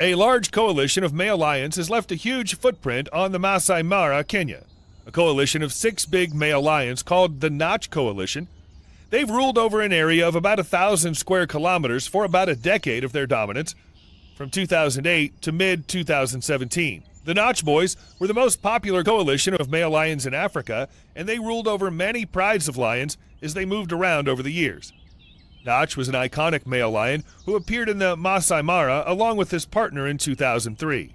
A large coalition of male lions has left a huge footprint on the Masai Mara, Kenya. A coalition of 6 big male lions called the Nach Coalition. They've ruled over an area of about 1,000 square kilometers for about a decade of their dominance, from 2008 to mid-2017. The Nach Boys were the most popular coalition of male lions in Africa, and they ruled over many prides of lions as they moved around over the years. Nach was an iconic male lion who appeared in the Masai Mara along with his partner in 2003.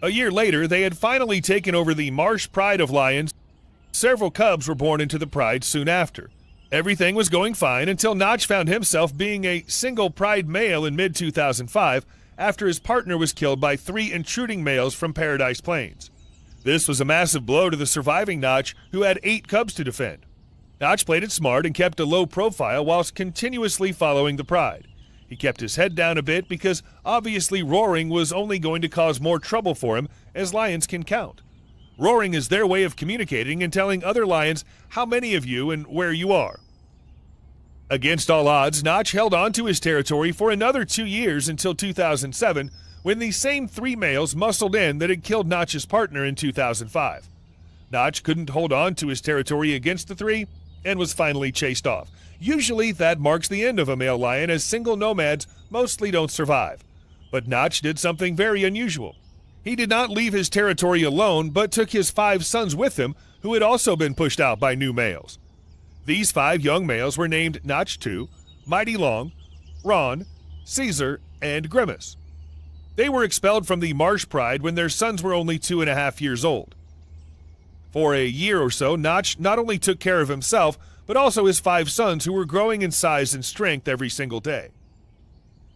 A year later, they had finally taken over the Marsh Pride of lions. Several cubs were born into the pride soon after. Everything was going fine until Nach found himself being a single pride male in mid-2005 after his partner was killed by 3 intruding males from Paradise Plains. This was a massive blow to the surviving Nach, who had 8 cubs to defend. Nach played it smart and kept a low profile whilst continuously following the pride. He kept his head down a bit because obviously roaring was only going to cause more trouble for him, as lions can count. Roaring is their way of communicating and telling other lions how many of you and where you are. Against all odds, Nach held on to his territory for another 2 years until 2007, when the same 3 males muscled in that had killed Nach's partner in 2005. Nach couldn't hold on to his territory against the 3 and was finally chased off. Usually that marks the end of a male lion, as single nomads mostly don't survive. But Nach did something very unusual. He did not leave his territory alone, but took his 5 sons with him, who had also been pushed out by new males. These 5 young males were named Nach 2, Mighty Long, Ron, Caesar, and Grimace. They were expelled from the Marsh Pride when their sons were only 2.5 years old. For a year or so, Nach not only took care of himself, but also his 5 sons, who were growing in size and strength every single day.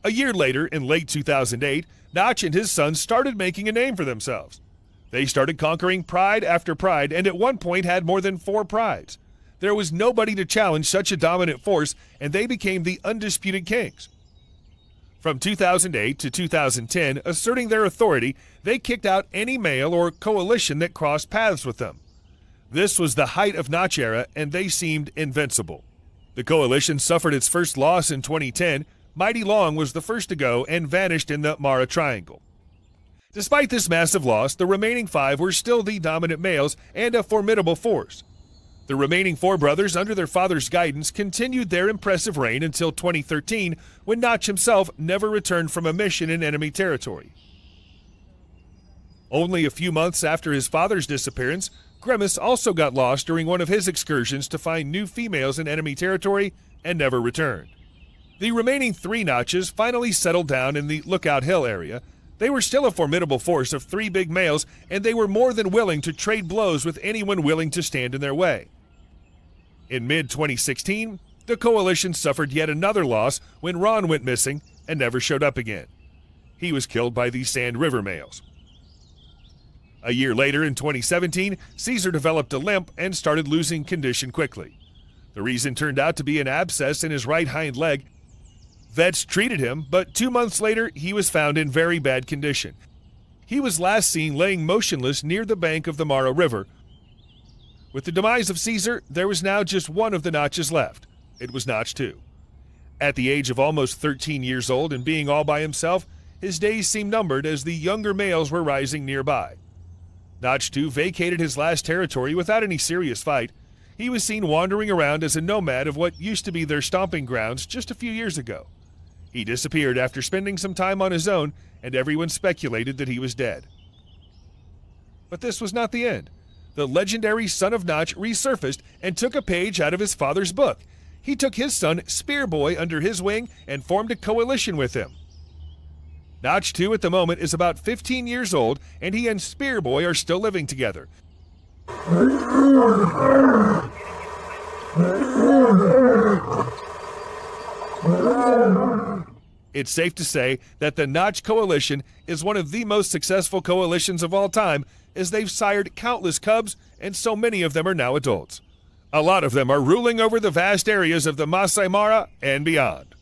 A year later, in late 2008, Nach and his sons started making a name for themselves. They started conquering pride after pride, and at one point had more than 4 prides. There was nobody to challenge such a dominant force, and they became the undisputed kings. From 2008 to 2010, asserting their authority, they kicked out any male or coalition that crossed paths with them. This was the height of Nach era, and they seemed invincible. The coalition suffered its first loss in 2010. Mighty Long was the first to go and vanished in the Mara Triangle. Despite this massive loss, the remaining 5 were still the dominant males and a formidable force. The remaining 4 brothers, under their father's guidance, continued their impressive reign until 2013, when Nach himself never returned from a mission in enemy territory. Only a few months after his father's disappearance, Grimace also got lost during one of his excursions to find new females in enemy territory and never returned. The remaining 3 Naches finally settled down in the Lookout Hill area. They were still a formidable force of 3 big males, and they were more than willing to trade blows with anyone willing to stand in their way. In mid-2016, the coalition suffered yet another loss when Ron went missing and never showed up again. He was killed by the Sand River males. A year later, in 2017, Caesar developed a limp and started losing condition quickly. The reason turned out to be an abscess in his right hind leg. Vets treated him, but 2 months later, he was found in very bad condition. He was last seen laying motionless near the bank of the Mara River. With the demise of Caesar, there was now just one of the Naches left. It was Nach 2. At the age of almost 13 years old and being all by himself, his days seemed numbered as the younger males were rising nearby. Nach 2 vacated his last territory without any serious fight. He was seen wandering around as a nomad of what used to be their stomping grounds just a few years ago. He disappeared after spending some time on his own, and everyone speculated that he was dead. But this was not the end. The legendary son of Nach resurfaced and took a page out of his father's book. He took his son, Spearboy, under his wing and formed a coalition with him. Nach 2 at the moment is about 15 years old, and he and Spearboy are still living together. It's safe to say that the Nach coalition is one of the most successful coalitions of all time, as they've sired countless cubs, and so many of them are now adults. A lot of them are ruling over the vast areas of the Masai Mara and beyond.